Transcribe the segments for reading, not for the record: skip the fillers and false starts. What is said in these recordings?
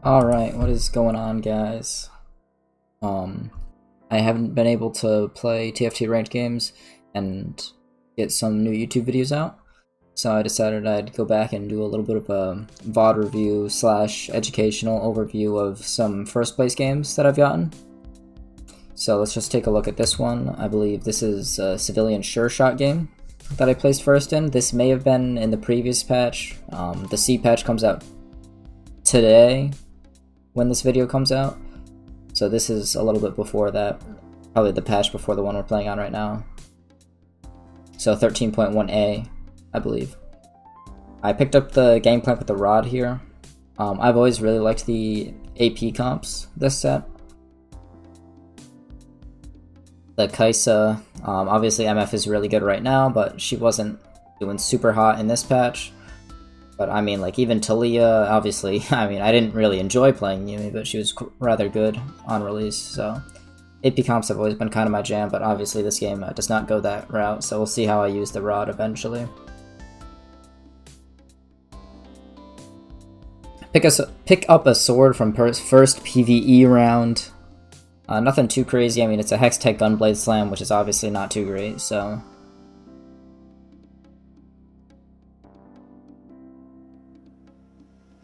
Alright, what is going on, guys? I haven't been able to play TFT ranked games and get some new YouTube videos out, so I decided I'd go back and do a little bit of a VOD review slash educational overview of some first place games that I've gotten. So let's just take a look at this one. I believe this is a civilian Sureshot game that I placed first in. This may have been in the previous patch. The C patch comes out today when this video comes out, so this is a little bit before that, probably the patch before the one we're playing on right now. So 13.1a, I believe. I picked up the Gangplank with the rod here. I've always really liked the AP comps this set. The Kaisa, obviously MF is really good right now, but she wasn't doing super hot in this patch. But I mean, like, even Talia, obviously, I mean, I didn't really enjoy playing Yumi, but she was rather good on release, so AP comps have always been kind of my jam, but obviously this game does not go that route, so we'll see how I use the rod eventually. Pick up a sword from first PvE round. Nothing too crazy. I mean, it's a Hex-Tech Gunblade Slam, which is obviously not too great, so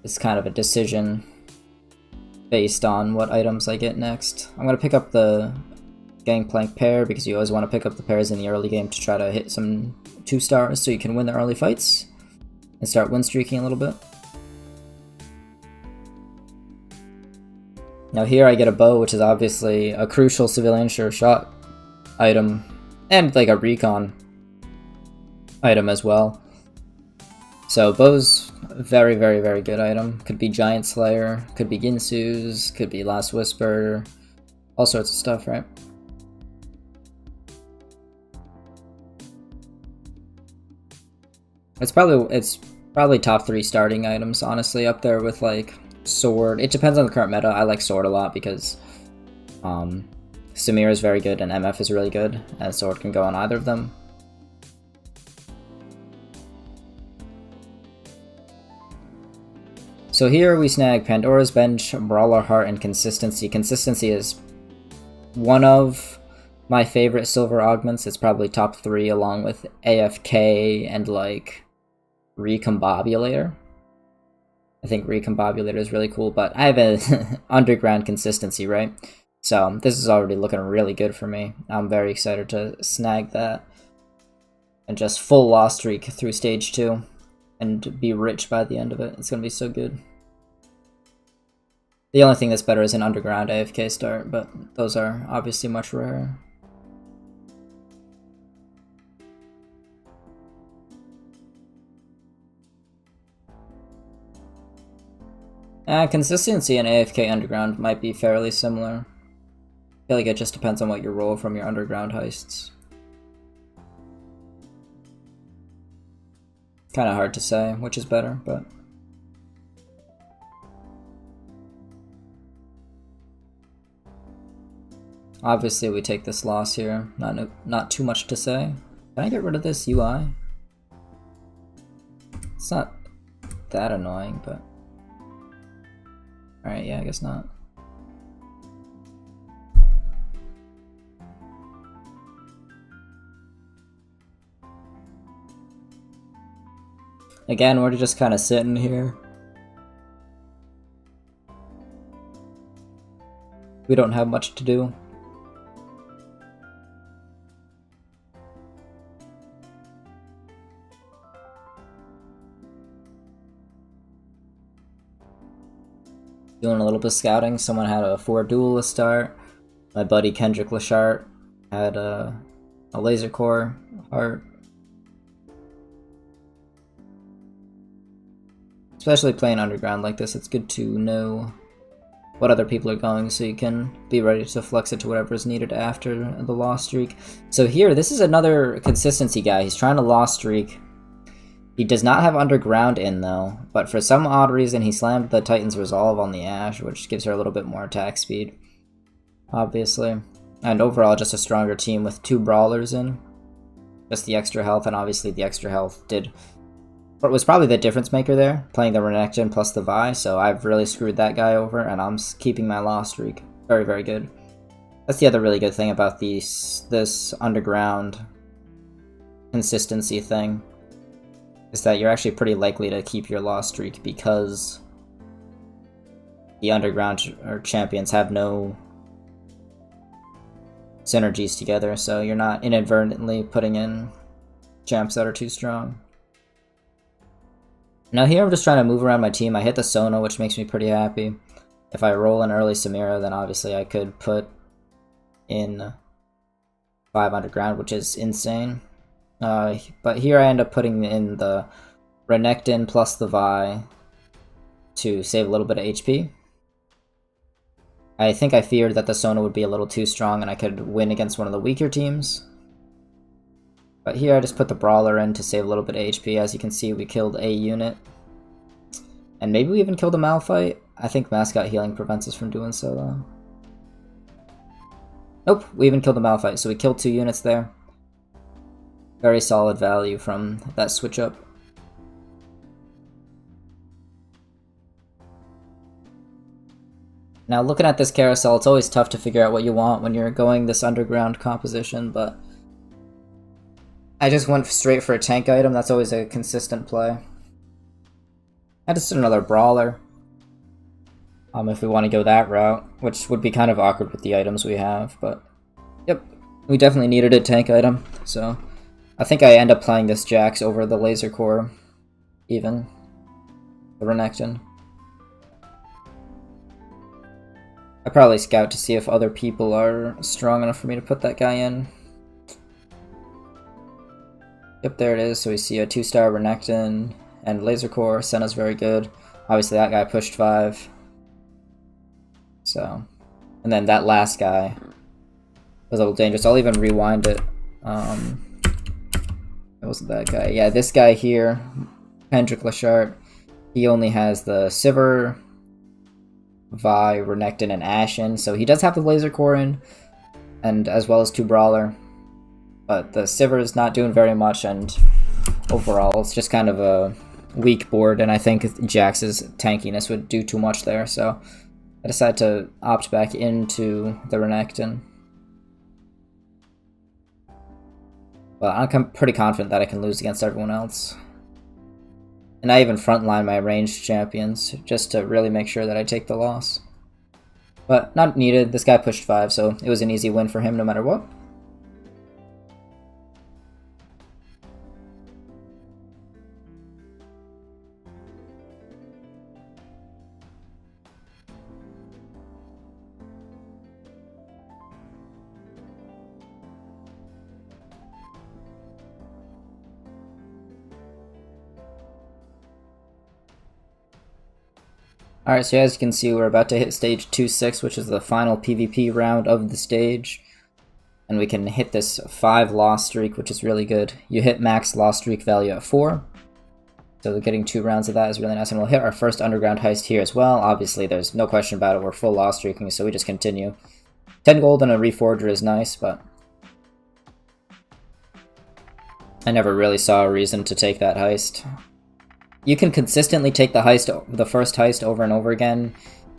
it's kind of a decision based on what items I get next. I'm going to pick up the Gangplank pair because you always want to pick up the pairs in the early game to try to hit some 2 stars so you can win the early fights and start win streaking a little bit. Now here I get a bow, which is obviously a crucial civilian Sureshot item, and like a recon item as well. So bow's a very, very, very good item. Could be Giant Slayer, could be Ginsu's, could be Last Whisper, all sorts of stuff, right? It's probably top 3 starting items, honestly, up there with like Sword. It depends on the current meta. I like Sword a lot because Samir is very good and MF is really good, and Sword can go on either of them. So here we snag Pandora's Bench, Brawler Heart, and Consistency. Consistency is one of my favorite silver augments. It's probably top 3 along with AFK and like Recombobulator. I think Recombobulator is really cool, but I have an underground Consistency, right? So this is already looking really good for me. I'm very excited to snag that and just full loss streak through stage 2 and be rich by the end of it. It's gonna be so good. The only thing that's better is an underground AFK start, but those are obviously much rarer. Consistency and AFK underground might be fairly similar. I feel like it just depends on what you roll from your underground heists. Kind of hard to say which is better, but obviously we take this loss here. Not too much to say. Can I get rid of this UI? It's not that annoying, but alright, yeah, I guess not. Again, we're just kind of sitting here. We don't have much to do. Doing a little bit of scouting. Someone had a 4 duelist start. My buddy Kendrick Lashart had a laser core heart. Especially playing underground like this, it's good to know what other people are going so you can be ready to flex it to whatever is needed after the loss streak. So here, this is another consistency guy. He's trying to loss streak. He does not have underground in though, but for some odd reason he slammed the Titan's Resolve on the Ashe, which gives her a little bit more attack speed, obviously. And overall just a stronger team with 2 brawlers in. Just the extra health, and obviously the extra health did What was probably the difference maker there, playing the Renekton plus the Vi, so I've really screwed that guy over, and I'm keeping my loss streak. Very, very good. That's the other really good thing about this underground consistency thing, is that you're actually pretty likely to keep your loss streak because the underground or champions have no synergies together, so you're not inadvertently putting in champs that are too strong. Now here I'm just trying to move around my team. I hit the Sona, which makes me pretty happy. If I roll an early Samira, then obviously I could put in 5 underground, which is insane. But here I end up putting in the Renekton plus the Vi to save a little bit of HP. I think I feared that the Sona would be a little too strong and I could win against one of the weaker teams. But here I just put the Brawler in to save a little bit of HP. As you can see, we killed a unit. And maybe we even killed a Malphite. I think Mascot Healing prevents us from doing so, though. Nope, we even killed a Malphite, so we killed 2 units there. Very solid value from that switch up. Now, looking at this carousel, it's always tough to figure out what you want when you're going this underground composition, but I just went straight for a tank item. That's always a consistent play. I just did another Brawler, if we want to go that route, which would be kind of awkward with the items we have, but yep, we definitely needed a tank item, so I think I end up playing this Jax over the Laser Core, even, the Renekton. I probably scout to see if other people are strong enough for me to put that guy in. Yep, there it is. So we see a 2-star Renekton and Laser Core. Senna's very good. Obviously that guy pushed 5. So, and then that last guy was a little dangerous. I'll even rewind it. It wasn't that guy. Yeah, this guy here, Hendrik Lashart, he only has the Sivir, Vi, Renekton, and Ashen. So he does have the Laser Core in, and as well as 2 Brawler. But the Sivir is not doing very much, and overall it's just kind of a weak board, and I think Jax's tankiness would do too much there, so I decided to opt back into the Renekton. But I'm pretty confident that I can lose against everyone else. And I even frontline my ranged champions, just to really make sure that I take the loss. But not needed, this guy pushed 5, so it was an easy win for him no matter what. Alright, so as you can see, we're about to hit stage 2-6, which is the final PvP round of the stage. And we can hit this 5 loss streak, which is really good. You hit max loss streak value at 4. So getting 2 rounds of that is really nice. And we'll hit our first underground heist here as well. Obviously, there's no question about it. We're full loss streaking, so we just continue. 10 gold and a Reforger is nice, but I never really saw a reason to take that heist. You can consistently take the first heist over and over again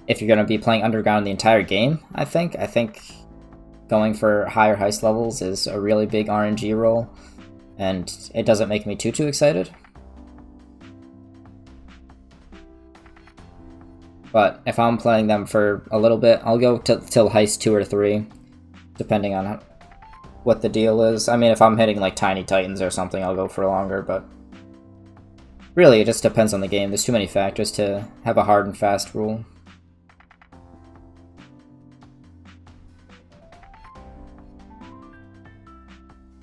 if you're going to be playing underground the entire game, I think. I think going for higher heist levels is a really big RNG roll, and it doesn't make me too excited. But if I'm playing them for a little bit, I'll go till heist 2 or 3, depending on what the deal is. I mean, if I'm hitting like Tiny Titans or something, I'll go for longer, but really, it just depends on the game. There's too many factors to have a hard and fast rule.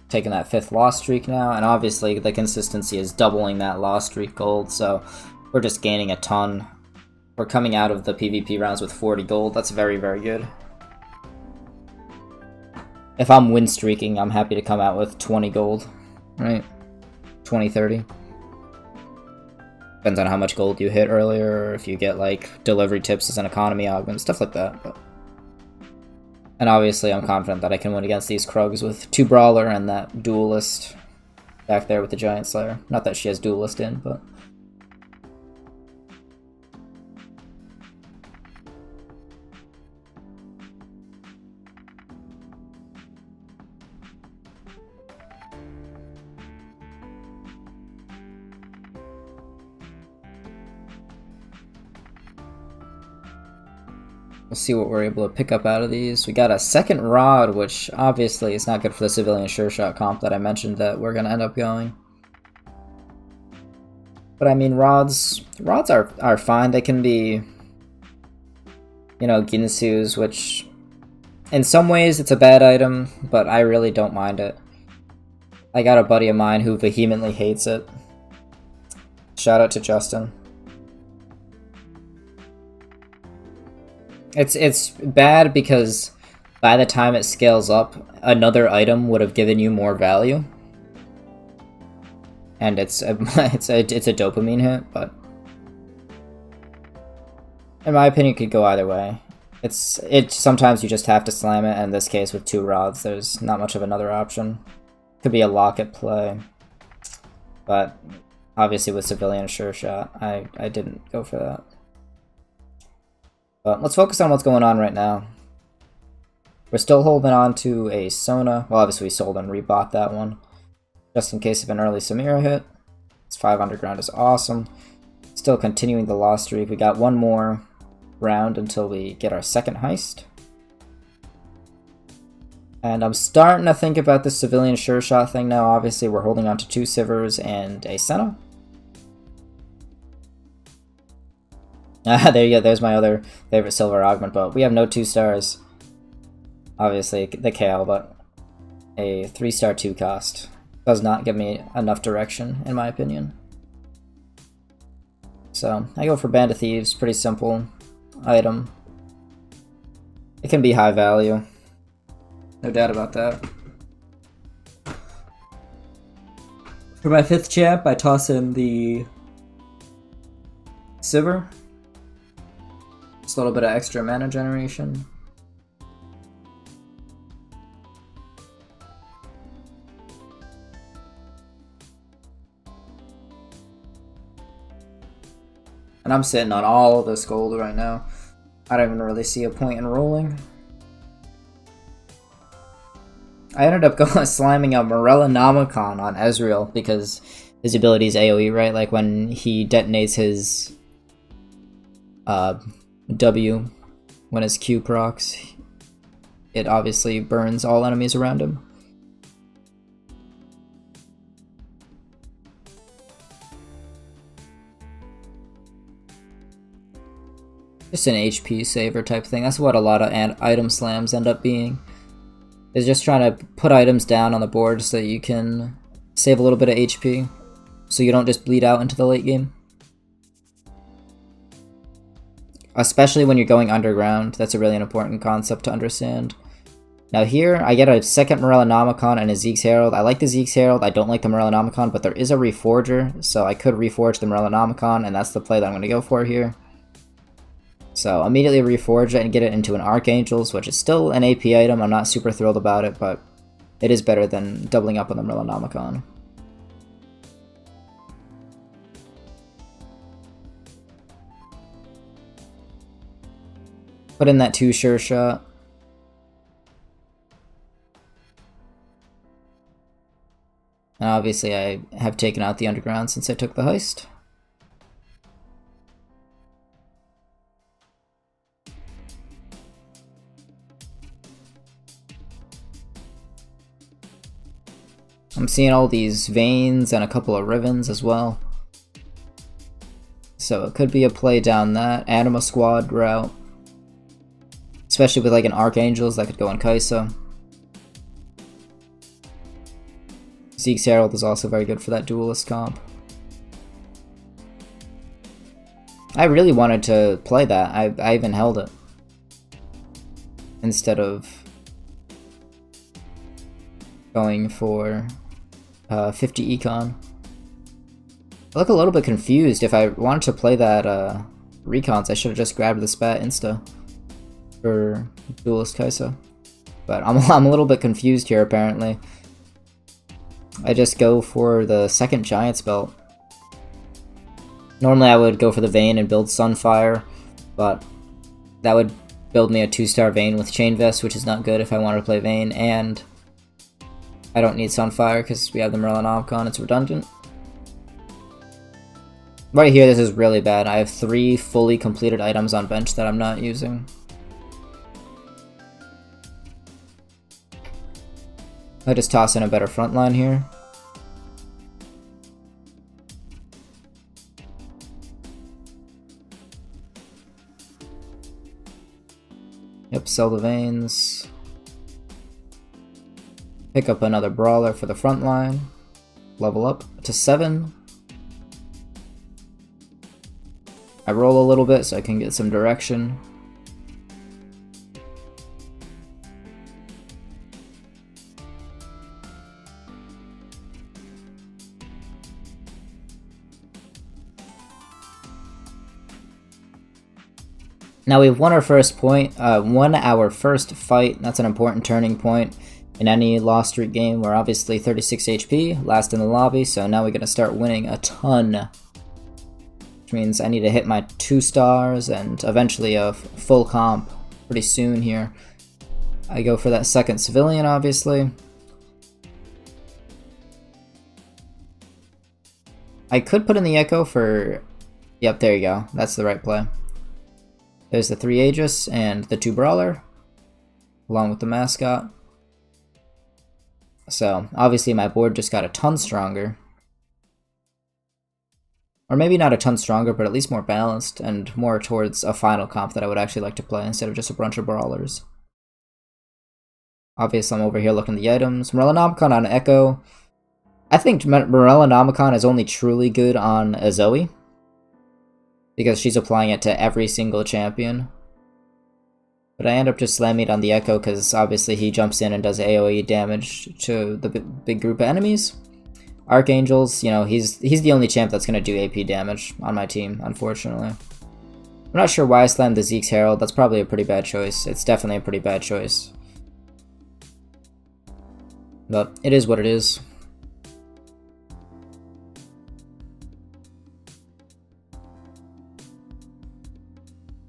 Taking that 5th loss streak now, and obviously the consistency is doubling that loss streak gold, so we're just gaining a ton. We're coming out of the PvP rounds with 40 gold. That's very, very good. If I'm win streaking, I'm happy to come out with 20 gold, right? 20, 30. Depends on how much gold you hit earlier, or if you get like delivery tips as an economy augment, stuff like that. But and obviously I'm confident that I can win against these Krugs with 2 Brawler and that Duelist. back there with the Giant Slayer. Not that she has Duelist in, but... We'll see what we're able to pick up out of these. We got a second Rod, which obviously is not good for the civilian Sureshot comp that I mentioned that we're going to end up going. But I mean, rods are fine. They can be, you know, Ginsu's, which in some ways it's a bad item, but I really don't mind it. I got a buddy of mine who vehemently hates it. Shout out to Justin. It's bad because by the time it scales up, another item would have given you more value. And it's a dopamine hit, but in my opinion, it could go either way. Sometimes you just have to slam it, and in this case with 2 rods, there's not much of another option. Could be a locket play, but obviously with civilian Sureshot, I didn't go for that. But let's focus on what's going on right now. We're still holding on to a Sona. Well, obviously we sold and rebought that one, just in case of an early Samira hit. It's 5 underground is awesome. Still continuing the loss streak. We got one more round until we get our second heist. And I'm starting to think about this civilian Sureshot thing now. Obviously we're holding on to 2 Sivers and a Senna. There you go, there's my other favorite silver augment, but we have no 2 stars. Obviously, the Kale, but a 3-star 2 cost does not give me enough direction, in my opinion. So, I go for Band of Thieves, pretty simple item. It can be high value. No doubt about that. For my 5th champ, I toss in the Siver. Just a little bit of extra mana generation. And I'm sitting on all of this gold right now. I don't even really see a point in rolling. I ended up slamming a Morellonomicon on Ezreal because his ability is AoE, right? Like when he detonates his W, when his Q procs, it obviously burns all enemies around him. Just an HP saver type thing. That's what a lot of item slams end up being. Is just trying to put items down on the board so that you can save a little bit of HP, so you don't just bleed out into the late game. Especially when you're going underground, that's a really important concept to understand. Now here, I get a second Morellonomicon and a Zeke's Herald. I like the Zeke's Herald, I don't like the Morellonomicon, but there is a Reforger, so I could reforge the Morellonomicon, and that's the play that I'm going to go for here. So immediately reforge it and get it into an Archangels, which is still an AP item. I'm not super thrilled about it, but it is better than doubling up on the Morellonomicon. Put in that 2 Sureshot. And obviously I have taken out the underground since I took the heist. I'm seeing all these veins and a couple of Rivens as well. So it could be a play down that Anima Squad route. Especially with like an Archangels that could go on Kaisa. Zeke's Herald is also very good for that duelist comp. I really wanted to play that. I even held it. Instead of going for 50 econ. I look a little bit confused. If I wanted to play that recons, I should have just grabbed the Spat Insta for Duelist Kaisa. But I'm a little bit confused here apparently. I just go for the second Giant's Belt. Normally I would go for the Vayne and build Sunfire, but that would build me a 2-star Vayne with Chain Vest, which is not good if I wanted to play Vayne, and I don't need Sunfire because we have the Merlinomicon, it's redundant. Right here, this is really bad. I have 3 fully completed items on bench that I'm not using. I just toss in a better front line here. Yep, sell the Vaynes. Pick up another Brawler for the front line. Level up to 7. I roll a little bit so I can get some direction. Now we've won our first point, won our first fight. That's an important turning point in any lost streak game. We're obviously 36 HP, last in the lobby, so now we're gonna start winning a ton. Which means I need to hit my 2 stars and eventually a full comp pretty soon here. I go for that second civilian, obviously. I could put in the Echo for... Yep, there you go. That's the right play. There's the 3 Aegis and the 2 Brawler, along with the Mascot. So, obviously my board just got a ton stronger. Or maybe not a ton stronger, but at least more balanced, and more towards a final comp that I would actually like to play, instead of just a bunch of Brawlers. Obviously I'm over here looking at the items. Merlinomicon on Echo. I think Merlinomicon is only truly good on a Zoe, because she's applying it to every single champion. But I end up just slamming it on the Echo because obviously he jumps in and does AoE damage to the big group of enemies. Archangels, you know, he's the only champ that's going to do AP damage on my team, unfortunately. I'm not sure why I slammed the Zeke's Herald. That's probably a pretty bad choice. It's definitely a pretty bad choice. But it is what it is.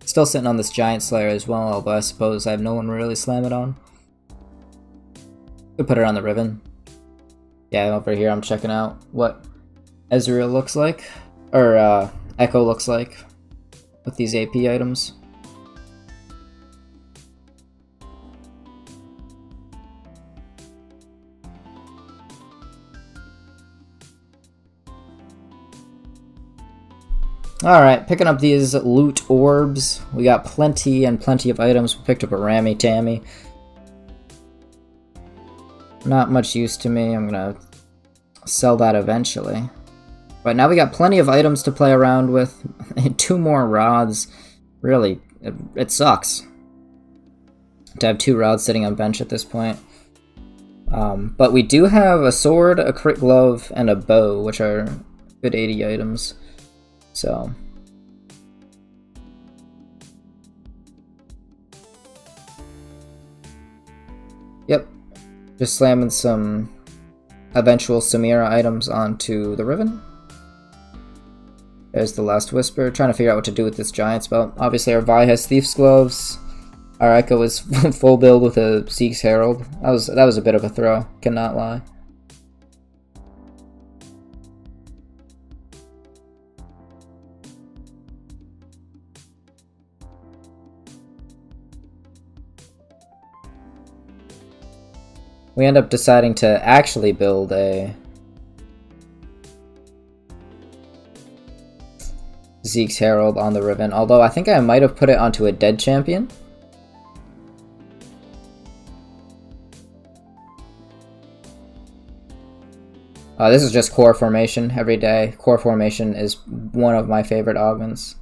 Still sitting on this Giant Slayer as well, although I suppose I have no one to really slam it on. Could put it on the Riven. Yeah, over here I'm checking out what Ezreal looks like, or Echo looks like, with these AP items. Alright, picking up these loot orbs. We got plenty and plenty of items. We picked up a Rammy Tammy. Not much use to me. I'm gonna sell that eventually. But now we got plenty of items to play around with. 2 more rods. Really, it sucks to have 2 rods sitting on bench at this point. But we do have a sword, a crit glove, and a bow, which are good 80 items. So yep, just slamming some eventual Samira items onto the Riven. There's the last Whisper, trying to figure out what to do with this Giant's Belt. Obviously our Vi has Thief's Gloves. Our Echo is full build with a Zeke's Herald. That was a bit of a throw, cannot lie. We end up deciding to actually build a Zeke's Herald on the Riven, although I think I might have put it onto a dead champion. This is just core formation every day. Core formation is one of my favorite augments.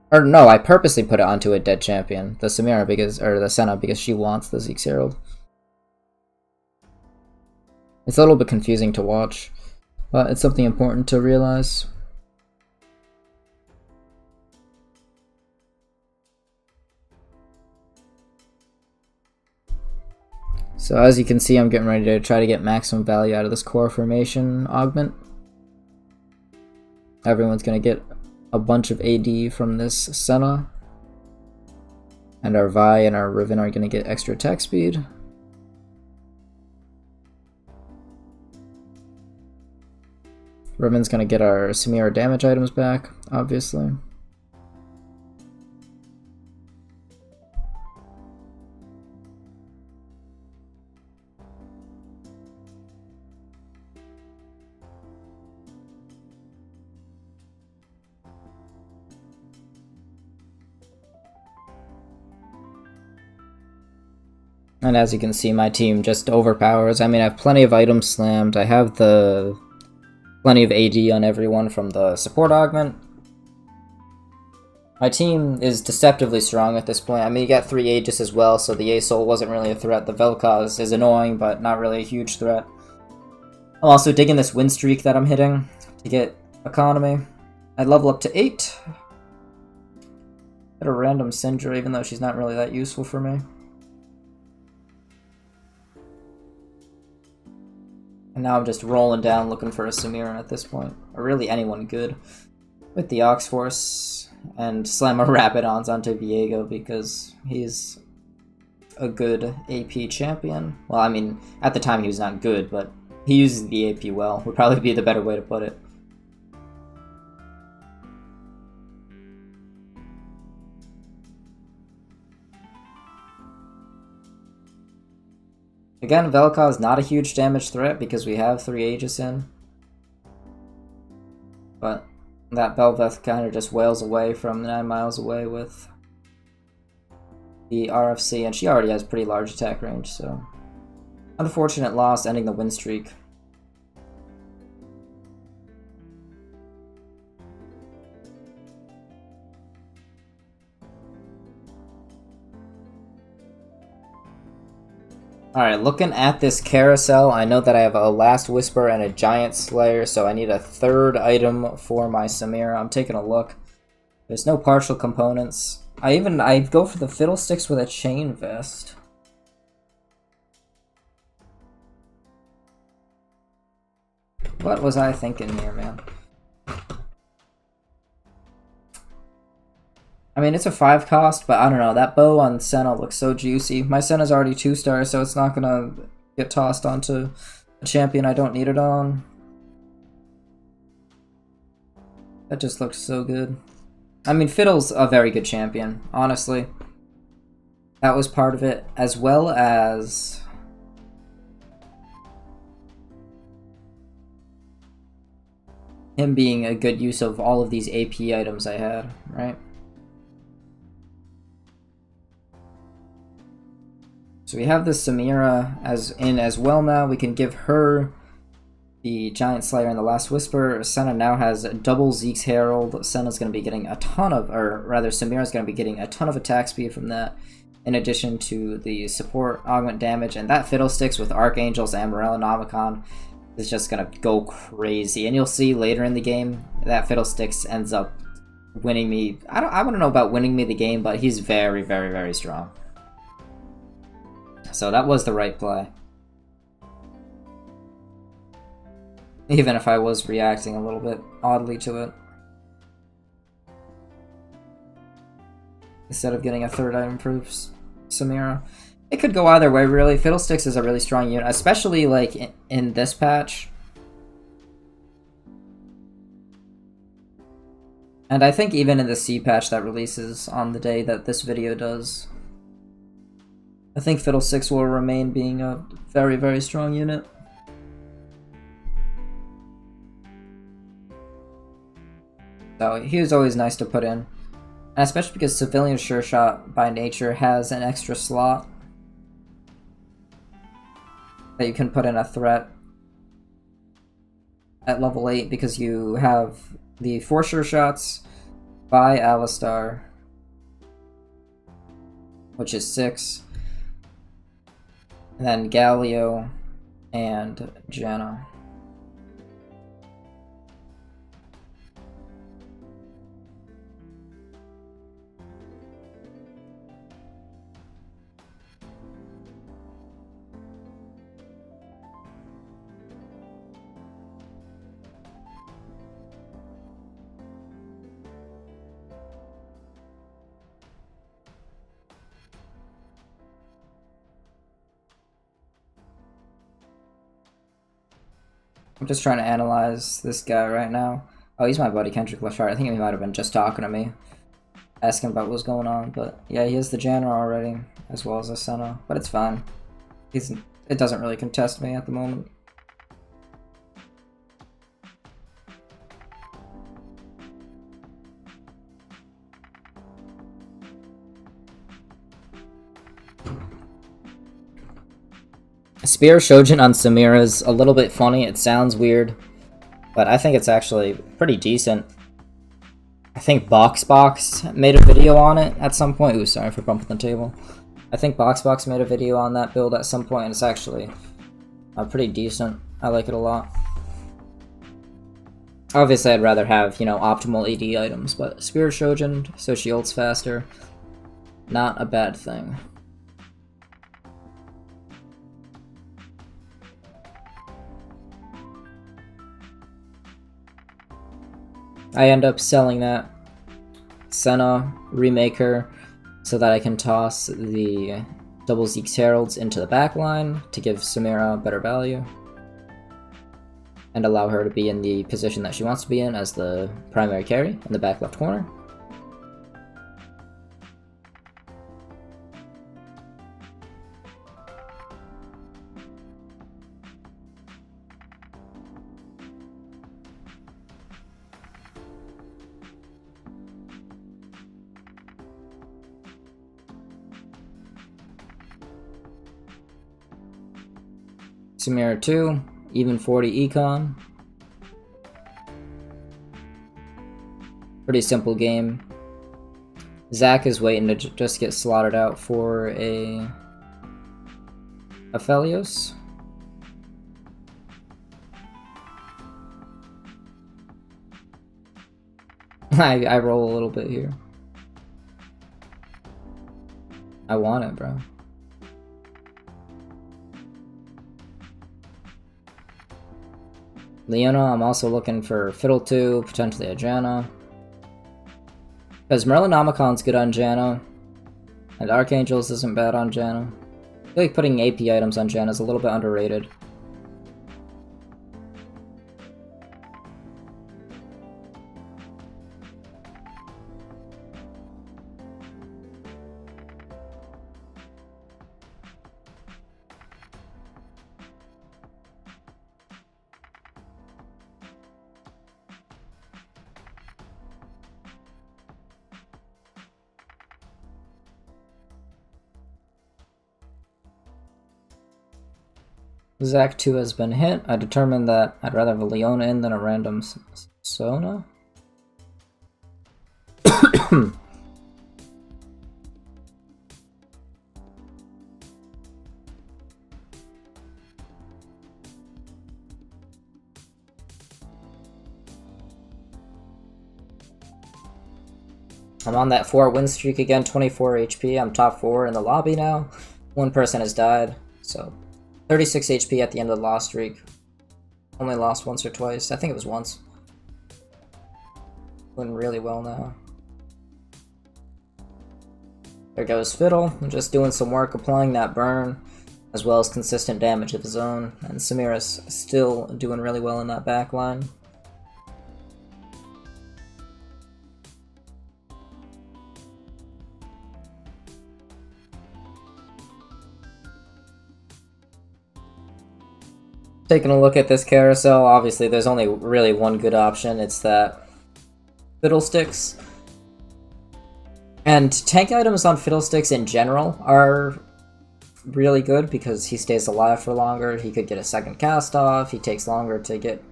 Or no, I purposely put it onto a dead champion, the Samira, or the Senna, because she wants the Zeke's Herald. It's a little bit confusing to watch, but it's something important to realize. So as you can see, I'm getting ready to try to get maximum value out of this core formation augment. Everyone's going to get a bunch of AD from this Senna. And our Vi and our Riven are going to get extra attack speed. Riven's going to get our Samira damage items back, obviously. And as you can see, my team just overpowers. I mean, I have plenty of items slammed. I have plenty of AD on everyone from the support augment. My team is deceptively strong at this point. I mean, you got 3 Aegis as well, so the A-Soul wasn't really a threat. The Vel'Koz is annoying, but not really a huge threat. I'm also digging this win streak that I'm hitting to get economy. I level up to 8. Got a random Syndra, even though she's not really that useful for me. And now I'm just rolling down looking for a Samira at this point. Or really anyone good. With the Ox Force and slam a Rapidons onto Viego because he's a good AP champion. Well, I mean, at the time he was not good, but he uses the AP well. Would probably be the better way to put it. Again, Vel'Koz is not a huge damage threat because we have 3 Aegis in. But that Bel'Veth kind of just wails away from 9 miles away with the RFC, and she already has pretty large attack range, so... Unfortunate loss, ending the win streak. Alright, looking at this carousel, I know that I have a Last Whisper and a Giant Slayer, so I need a 3rd item for my Samira. I'm taking a look. There's no partial components. I go for the Fiddlesticks with a Chain Vest. What was I thinking here, man? I mean, it's a 5 cost, but I don't know. That bow on Senna looks so juicy. My Senna's already 2 stars, so it's not gonna get tossed onto a champion I don't need it on. That just looks so good. I mean, Fiddle's a very good champion, honestly. That was part of it, as well as... him being a good use of all of these AP items I had, right? So we have the Samira as well now. We can give her the Giant Slayer and the Last Whisper. Senna now has double Zeke's Herald. Senna's going to be getting a ton of, or rather Samira's going to be getting a ton of attack speed from that, in addition to the support augment damage. And that Fiddlesticks with Archangels, Amarel, and Nomicon is just going to go crazy. And you'll see later in the game that Fiddlesticks ends up winning me. I wouldn't know about winning me the game, but he's very, very, very strong. So that was the right play. Even if I was reacting a little bit oddly to it. Instead of getting a 3rd item for Samira. It could go either way, really. Fiddlesticks is a really strong unit, especially like in this patch. And I think even in the C patch that releases on the day that this video does. I think Fiddlesticks will remain being a very, very strong unit. So he was always nice to put in. And especially because Civilian Sureshot by nature has an extra slot that you can put in a threat at level 8 because you have the 4 Sureshots by Alistar, which is 6. And then Galio and Janna. I'm just trying to analyze this guy right now. Oh, he's my buddy Kendrick Lashard. I think he might have been just talking to me, asking about what's going on. But yeah, he has the Janna already, as well as the Senna. But it's fine. It doesn't really contest me at the moment. Spear Shojin on Samira is a little bit funny. It sounds weird, but I think it's actually pretty decent. I think BoxBox made a video on it at some point. Ooh, sorry for bumping the table. I think BoxBox made a video on that build at some point, and it's actually pretty decent. I like it a lot. Obviously, I'd rather have, you know, optimal AD items, but Spear Shojin, so she ults faster, not a bad thing. I end up selling that Senna, remake her, so that I can toss the double Zeke's Heralds into the back line to give Samira better value, and allow her to be in the position that she wants to be in as the primary carry in the back left corner. Samira 2, even 40 econ. Pretty simple game. Zach is waiting to just get slotted out for a Aphelios. I roll a little bit here. I want it, bro. Leona, I'm also looking for Fiddle 2, potentially a Janna. Because Merlinomicon's good on Janna, and Archangels isn't bad on Janna. I feel like putting AP items on Janna is a little bit underrated. Zach 2 has been hit. I determined that I'd rather have a Leona in than a random Sona. I'm on that 4-win streak again, 24 HP. I'm top 4 in the lobby now. One person has died, so 36 HP at the end of the loss streak. Only lost once or twice. I think it was once. Doing really well now. There goes Fiddle. I'm just doing some work applying that burn, as well as consistent damage of his own. And Samira's still doing really well in that back line. Taking a look at this carousel, obviously there's only really one good option. It's that Fiddlesticks. And tank items on Fiddlesticks in general are really good because he stays alive for longer. He could get a second cast off. He takes longer to get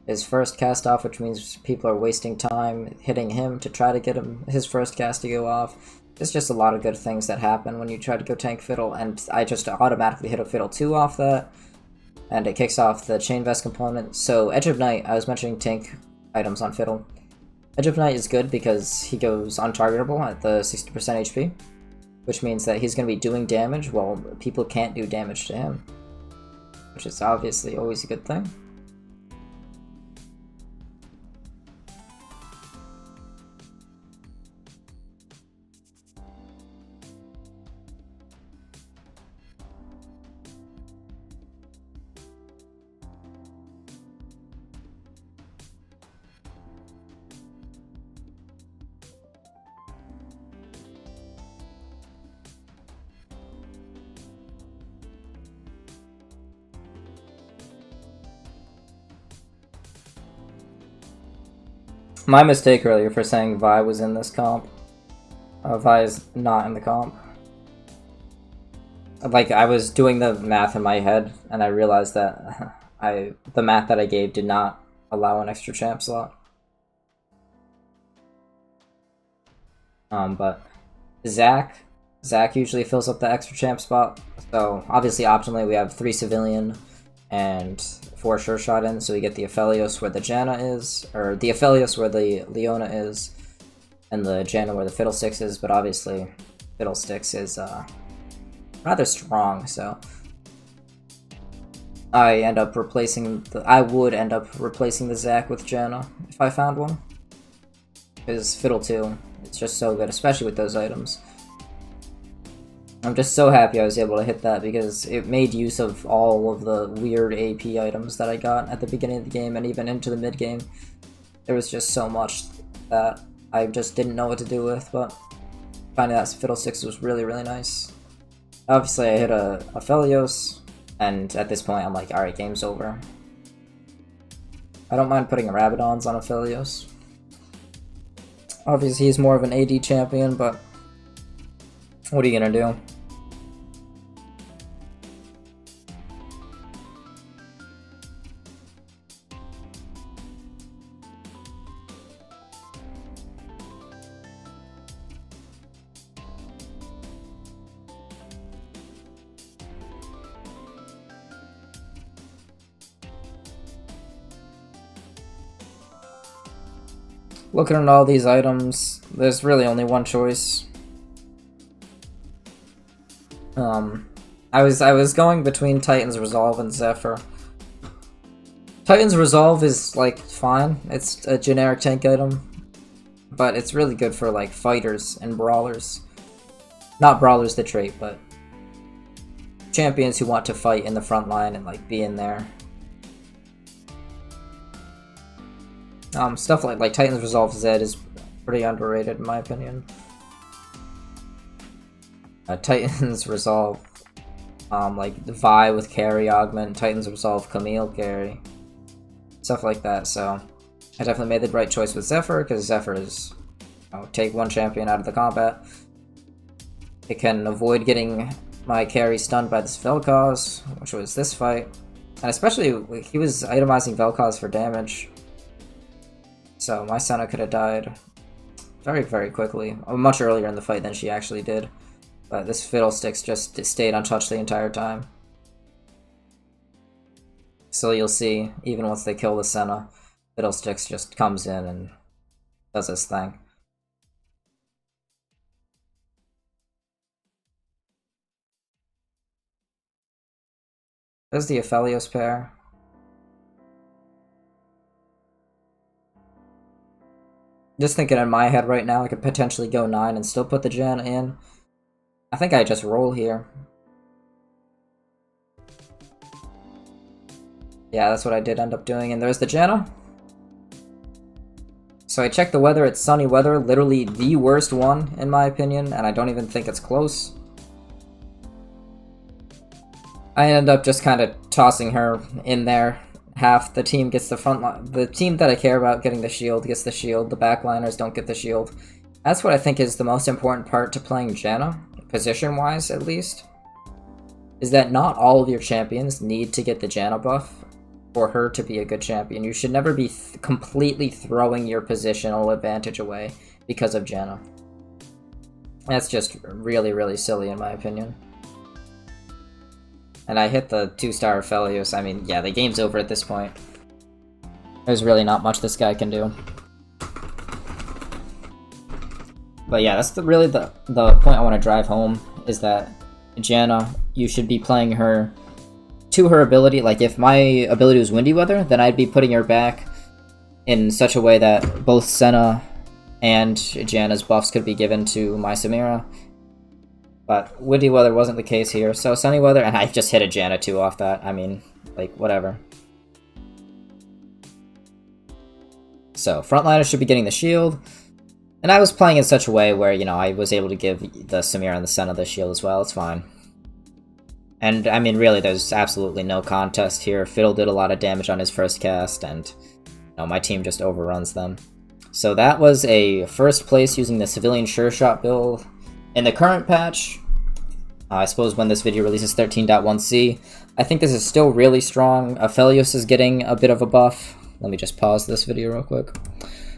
his first cast off, which means people are wasting time hitting him to try to get his first cast to go off. There's just a lot of good things that happen when you try to go tank Fiddle, and I just automatically hit a Fiddle 2 off that, and it kicks off the Chain Vest component. So Edge of Night, I was mentioning tank items on Fiddle. Edge of Night is good because he goes untargetable at the 60% HP, which means that he's going to be doing damage while people can't do damage to him, which is obviously always a good thing. My mistake earlier for saying Vi was in this comp. Vi is not in the comp. Like, I was doing the math in my head, and I realized that the math that I gave did not allow an extra champ slot. But Zach usually fills up the extra champ spot. So obviously, optionally, we have 3 civilian and 4 Sureshot in, so we get the Aphelios where the Janna is, or the Aphelios where the Leona is, and the Janna where the Fiddlesticks is. But obviously, Fiddlesticks is rather strong, so I would end up replacing the Zach with Janna if I found one. Because Fiddle 2, it's just so good, especially with those items. I'm just so happy I was able to hit that because it made use of all of the weird AP items that I got at the beginning of the game and even into the mid game. There was just so much that I just didn't know what to do with, but finding that Fiddlesticks was really, really nice. Obviously, I hit a Aphelios, and at this point, I'm like, alright, game's over. I don't mind putting Rabadons on Aphelios. Obviously, he's more of an AD champion, but what are you gonna do? Looking at all these items, there's really only one choice. I was going between Titan's Resolve and Zephyr. Titan's Resolve is like fine. It's a generic tank item, but it's really good for like fighters and brawlers. Not brawlers the trait, but champions who want to fight in the front line and like be in there. Stuff like Titan's Resolve Z is pretty underrated in my opinion. Titan's Resolve, like Vi with carry augment, Titan's Resolve Camille carry, stuff like that. So I definitely made the right choice with Zephyr because Zephyr is, take one champion out of the combat. It can avoid getting my carry stunned by this Vel'Koz, which was this fight, and especially he was itemizing Vel'Koz for damage. So my Senna could have died very, very quickly, much earlier in the fight than she actually did. But this Fiddlesticks just stayed untouched the entire time. So you'll see, even once they kill the Senna, Fiddlesticks just comes in and does his thing. There's the Aphelios pair. Just thinking in my head right now, I could potentially go 9 and still put the Janna in. I think I just roll here. Yeah, that's what I did end up doing, and there's the Janna. So I checked the weather, it's sunny weather, literally the worst one, in my opinion, and I don't even think it's close. I end up just kind of tossing her in there. Half the team gets the front line. The team that I care about getting the shield gets the shield. The backliners don't get the shield. That's what I think is the most important part to playing Janna, position-wise at least, is that not all of your champions need to get the Janna buff for her to be a good champion. You should never be completely throwing your positional advantage away because of Janna. That's just really, really silly in my opinion. And I hit the 2-star Aphelios. I mean, yeah, the game's over at this point. There's really not much this guy can do. But yeah, that's really the point I want to drive home, is that Janna, you should be playing her to her ability. Like, if my ability was Windy Weather, then I'd be putting her back in such a way that both Senna and Janna's buffs could be given to my Samira. But Windy Weather wasn't the case here, so Sunny Weather, and I just hit a Janna 2 off that. I mean, like, whatever. So, frontliners should be getting the shield. And I was playing in such a way where, you know, I was able to give the Samira and the Senna the shield as well. It's fine. And, I mean, really, there's absolutely no contest here. Fiddle did a lot of damage on his first cast, and, you know, my team just overruns them. So that was a first place using the civilian Sureshot build. In the current patch, I suppose when this video releases 13.1c, I think this is still really strong. Aphelios is getting a bit of a buff. Let me just pause this video real quick.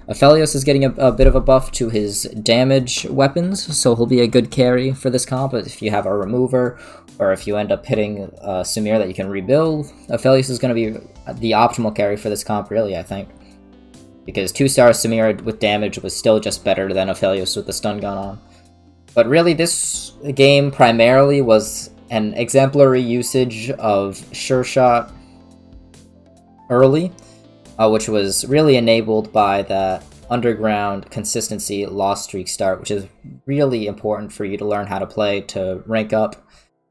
Aphelios is getting a bit of a buff to his damage weapons, so he'll be a good carry for this comp. If you have a remover, or if you end up hitting Samir that you can rebuild, Aphelios is going to be the optimal carry for this comp, really, I think. Because 2-star Samir with damage was still just better than Aphelios with the stun gun on. But really, this game primarily was an exemplary usage of Sureshot early, which was really enabled by that underground consistency lost streak start, which is really important for you to learn how to play to rank up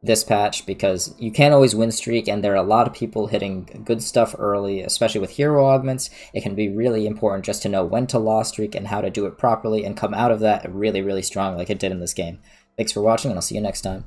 this patch, because you can't always win streak, and there are a lot of people hitting good stuff early, especially with hero augments. It can be really important just to know when to lost streak and how to do it properly and come out of that really, really strong like it did in this game. Thanks for watching, and I'll see you next time.